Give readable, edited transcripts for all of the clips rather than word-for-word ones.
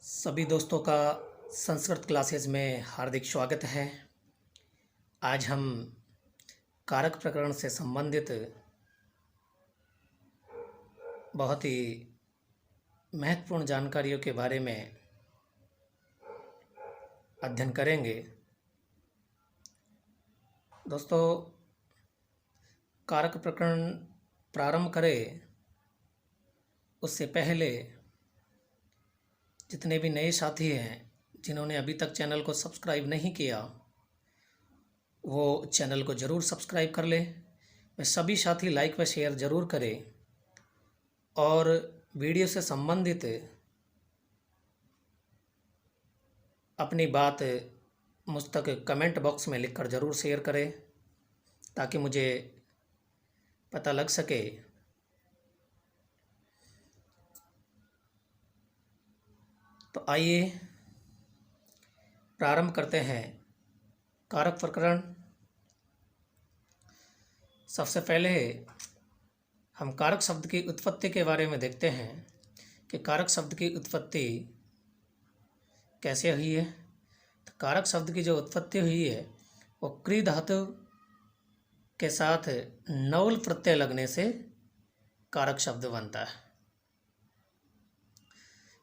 सभी दोस्तों का संस्कृत क्लासेस में हार्दिक स्वागत है। आज हम कारक प्रकरण से संबंधित बहुत ही महत्वपूर्ण जानकारियों के बारे में अध्ययन करेंगे। दोस्तों, कारक प्रकरण प्रारंभ करें उससे पहले जितने भी नए साथी हैं जिन्होंने अभी तक चैनल को सब्सक्राइब नहीं किया, वो चैनल को ज़रूर सब्सक्राइब कर लें। वे सभी साथी लाइक व शेयर ज़रूर करें और वीडियो से संबंधित अपनी बात मुझ तक कमेंट बॉक्स में लिखकर ज़रूर शेयर करें ताकि मुझे पता लग सके। तो आइए प्रारंभ करते हैं कारक प्रकरण। सबसे पहले हम कारक शब्द की उत्पत्ति के बारे में देखते हैं कि कारक शब्द की उत्पत्ति कैसे हुई है। तो कारक शब्द की जो उत्पत्ति हुई है वो क्री धातु के साथ नौल प्रत्यय लगने से कारक शब्द बनता है।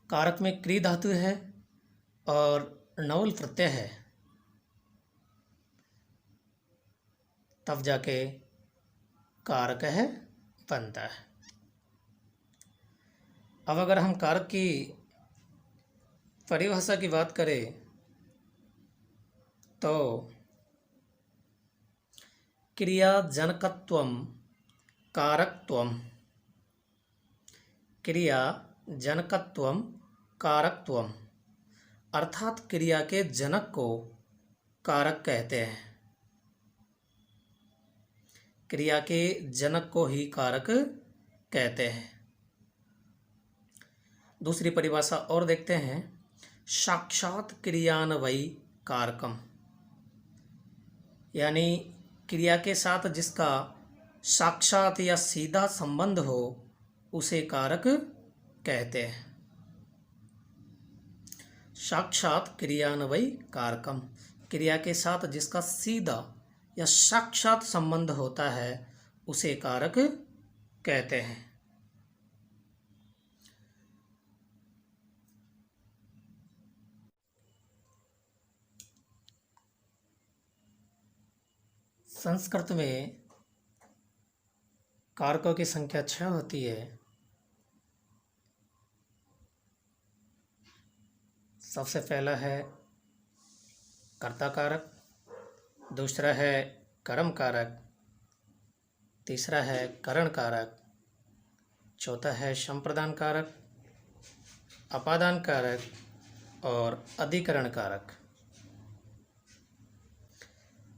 कारक में क्री धातु है और नौल प्रत्यय है, तब जाके कारक है बनता है। अब अगर हम कारक की परिभाषा की बात करें तो क्रियाजनकत्वम कारकत्वम, क्रियाजनकत्वम कारकत्वम, अर्थात क्रिया के जनक को कारक कहते हैं। क्रिया के जनक को ही कारक कहते हैं। दूसरी परिभाषा और देखते हैं, साक्षात क्रियान्वयी कारकम, यानी क्रिया के साथ जिसका साक्षात या सीधा संबंध हो उसे कारक कहते हैं। साक्षात क्रियान्वयी कारकम, क्रिया के साथ जिसका सीधा या साक्षात संबंध होता है उसे कारक कहते हैं। संस्कृत में कारकों की संख्या 6 होती है। सबसे पहला है कर्ता कारक, दूसरा है कर्म कारक, तीसरा है करण कारक, चौथा है संप्रदान कारक, अपादान कारक और अधिकरण कारक।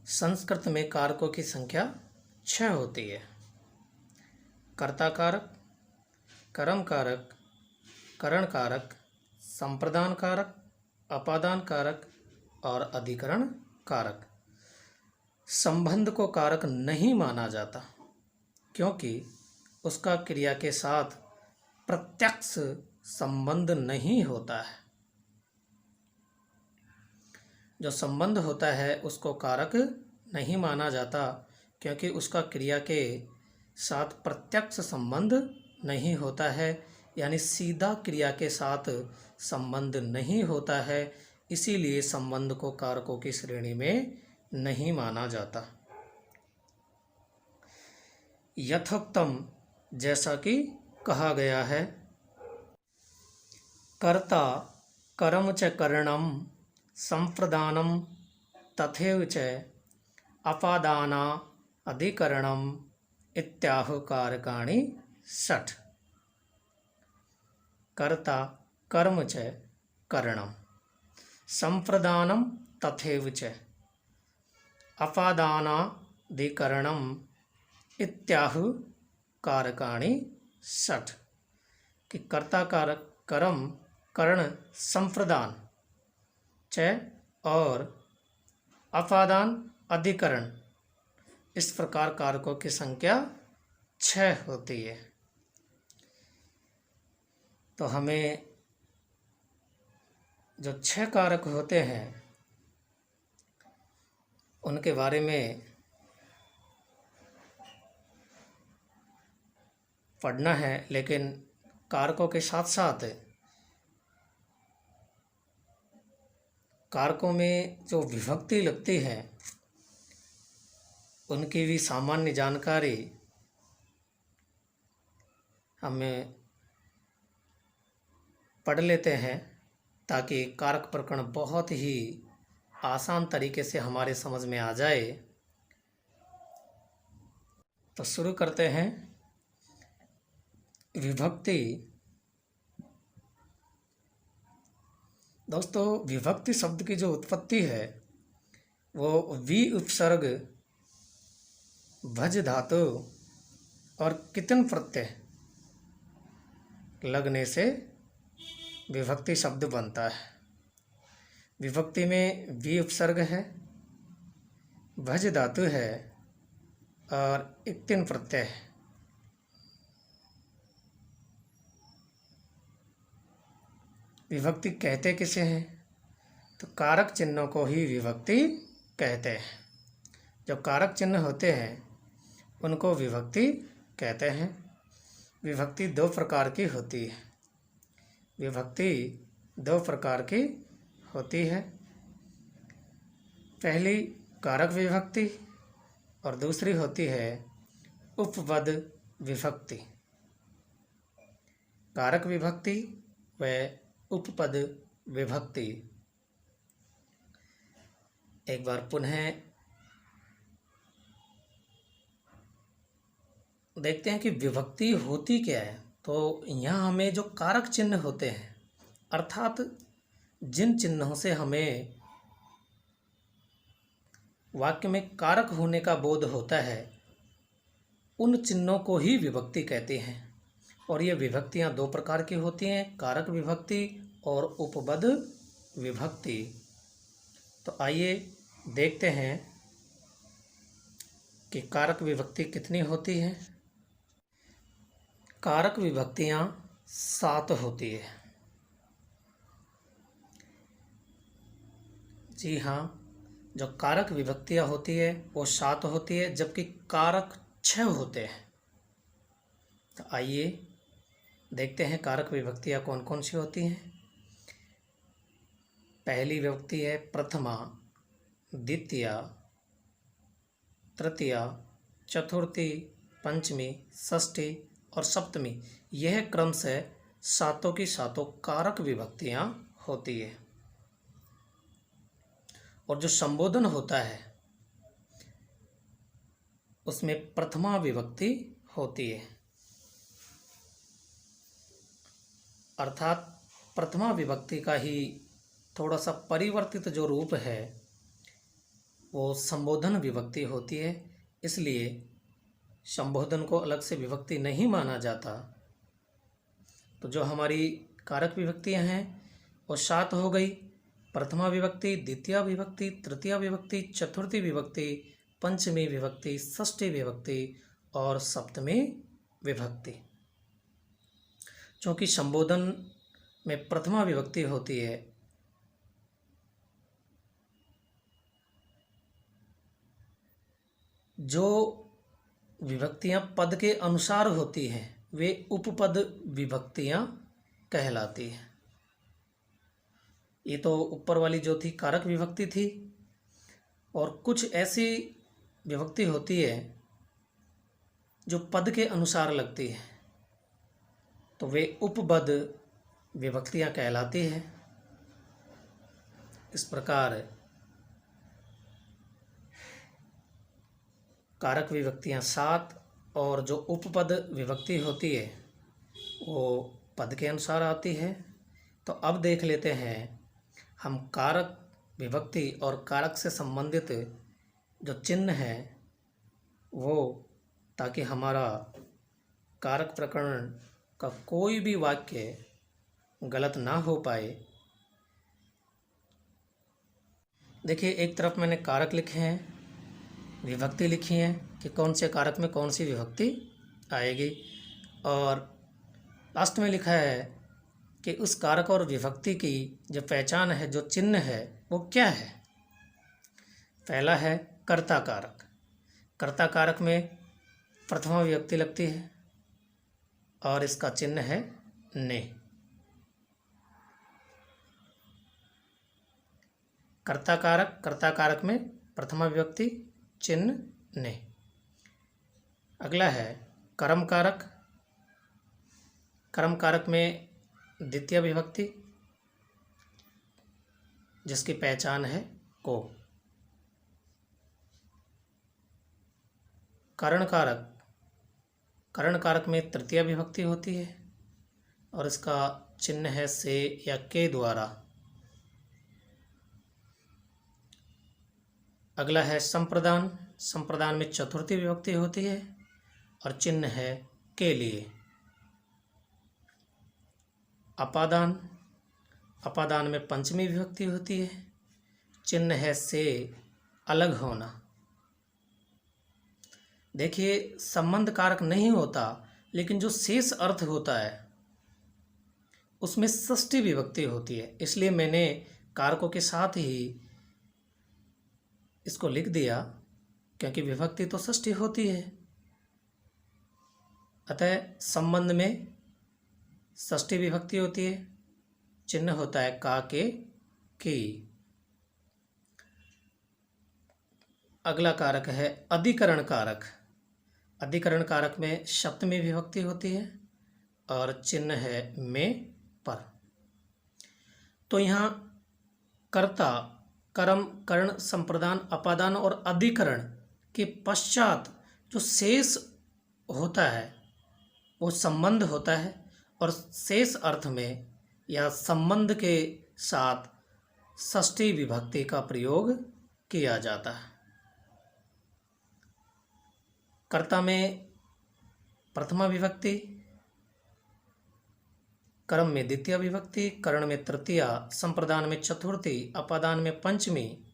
संस्कृत में कारकों की संख्या 6 होती है। कर्ता कारक, कर्म कारक, करण कारक, संप्रदान कारक, अपादान कारक और अधिकरण कारक। संबंध को कारक नहीं माना जाता क्योंकि उसका क्रिया के साथ प्रत्यक्ष संबंध नहीं होता है। जो संबंध होता है उसको कारक नहीं माना जाता क्योंकि उसका क्रिया के साथ प्रत्यक्ष संबंध नहीं होता है, यानी सीधा क्रिया के साथ संबंध नहीं होता है। इसीलिए संबंध को कारकों की श्रेणी में नहीं माना जाता। यथोक्तम, जैसा कि कहा गया है, कर्ता कर्म च करणम संप्रदानम तथैव च अपादाना अधिकरणम इत्याहु कारकाणि षट्। कर्ता कर्म च करणम संप्रदानम तथैव च अपादानाधिकरणम इत्याहु कारकाणि षट्। कि कर्ता कारक कर्म करण संप्रदान च और अपादान अधिकरण, इस प्रकार कारकों की संख्या 6 होती है। तो हमें जो 6 कारक होते हैं उनके बारे में पढ़ना है, लेकिन कारकों के साथ साथ कारकों में जो विभक्ति लगती है उनकी भी सामान्य जानकारी हमें पढ़ लेते हैं, ताकि कारक प्रकरण बहुत ही आसान तरीके से हमारे समझ में आ जाए। तो शुरू करते हैं। विभक्ति। दोस्तों, विभक्ति शब्द की जो उत्पत्ति है वो वि उपसर्ग, भज धातु और कितन प्रत्यय लगने से विभक्ति शब्द बनता है। विभक्ति में वि उपसर्ग है, भज धातु है और इक्तिन प्रत्यय है। विभक्ति कहते किसे हैं? तो कारक चिन्हों को ही विभक्ति कहते हैं। जो कारक चिन्ह होते हैं उनको विभक्ति कहते हैं। विभक्ति 2 प्रकार की होती है। विभक्ति 2 प्रकार की होती है। पहली कारक विभक्ति और दूसरी होती है उपपद विभक्ति। कारक विभक्ति व उपपद विभक्ति। एक बार पुनः देखते हैं कि विभक्ति होती क्या है। तो यहाँ हमें जो कारक चिन्ह होते हैं, अर्थात जिन चिन्हों से हमें वाक्य में कारक होने का बोध होता है, उन चिन्हों को ही विभक्ति कहते हैं। और ये विभक्तियाँ 2 प्रकार की होती हैं, कारक विभक्ति और उपपद विभक्ति। तो आइए देखते हैं कि कारक विभक्ति कितनी होती है। कारक विभक्तियाँ 7 होती है। जी हाँ, जो कारक विभक्तियाँ होती है वो 7 होती है, जबकि कारक 6 होते हैं। तो आइए देखते हैं कारक विभक्तियाँ कौन कौन सी होती हैं। पहली विभक्ति है प्रथमा, द्वितीया, तृतीया, चतुर्थी, पंचमी, षष्ठी और सप्तमी। यह क्रम से 7 की 7 कारक विभक्तियाँ होती है। और जो संबोधन होता है उसमें प्रथमा विभक्ति होती है, अर्थात प्रथमा विभक्ति का ही थोड़ा सा परिवर्तित जो रूप है वो संबोधन विभक्ति होती है। इसलिए संबोधन को अलग से विभक्ति नहीं माना जाता। तो जो हमारी कारक विभक्तियां हैं वो 7 हो गई। प्रथमा विभक्ति, द्वितीय विभक्ति, तृतीय विभक्ति, चतुर्थी विभक्ति, पंचमी विभक्ति, षष्ठी विभक्ति और सप्तमी विभक्ति। चूँकि संबोधन में प्रथमा विभक्ति होती है, जो विभक्तियां पद के अनुसार होती हैं वे उपपद विभक्तियां कहलाती हैं। ये तो ऊपर वाली जो थी कारक विभक्ति थी। और कुछ ऐसी विभक्ति होती है जो पद के अनुसार लगती है, तो वे उपपद विभक्तियां कहलाती हैं। इस प्रकार कारक विभक्तियां 7 और जो उपपद विभक्ति होती है वो पद के अनुसार आती है। तो अब देख लेते हैं हम कारक विभक्ति और कारक से संबंधित जो चिन्ह है वो, ताकि हमारा कारक प्रकरण का कोई भी वाक्य गलत ना हो पाए। देखिए, एक तरफ मैंने कारक लिखे हैं, विभक्ति लिखी है कि कौन से कारक में कौन सी विभक्ति आएगी, और लास्ट में लिखा है कि उस कारक और विभक्ति की जो पहचान है, जो चिन्ह है, वो क्या है। पहला है कर्ता कारक। कर्ता कारक में प्रथमा विभक्ति लगती है और इसका चिन्ह है ने। कर्ता कारक में प्रथमा विभक्ति, चिन्ह ने। अगला है कर्म कारक। कर्म कारक में द्वितीय विभक्ति, जिसकी पहचान है को। करण कारक में तृतीय विभक्ति होती है और इसका चिन्ह है से या के द्वारा। अगला है संप्रदान में चतुर्थी विभक्ति होती है और चिन्ह है के लिए। अपादान में पंचमी विभक्ति होती है, चिन्ह है से अलग होना। देखिए, संबंध कारक नहीं होता, लेकिन जो शेष अर्थ होता है उसमें षष्ठी विभक्ति होती है, इसलिए मैंने कारकों के साथ ही इसको लिख दिया, क्योंकि विभक्ति तो षष्ठी होती है। अतः संबंध में षष्ठी विभक्ति होती है, चिन्ह होता है का के की। अगला कारक है अधिकरण कारक। अधिकरण कारक में सप्तमी विभक्ति होती है और चिन्ह है में पर। तो यहाँ कर्ता, कर्म, कर्ण, संप्रदान, अपादान और अधिकरण के पश्चात जो शेष होता है वो संबंध होता है और शेष अर्थ में या संबंध के साथ षष्ठी विभक्ति का प्रयोग किया जाता है। कर्ता में प्रथमा विभक्ति, कर्म में द्वितीय विभक्ति, कर्ण में तृतीया, संप्रदान में चतुर्थी, अपादान में पंचमी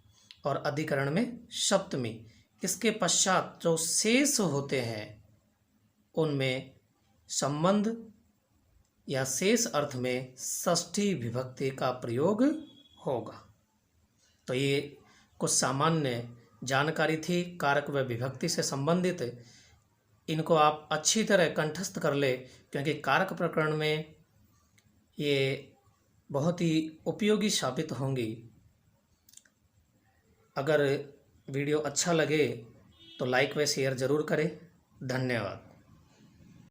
और अधिकरण में सप्तमी। इसके पश्चात जो शेष होते हैं उनमें संबंध या शेष अर्थ में षष्ठी विभक्ति का प्रयोग होगा। तो ये कुछ सामान्य जानकारी थी कारक व विभक्ति से संबंधित। इनको आप अच्छी तरह कंठस्थ कर ले, क्योंकि कारक प्रकरण में ये बहुत ही उपयोगी साबित होंगी। अगर वीडियो अच्छा लगे तो लाइक व शेयर ज़रूर करें। धन्यवाद।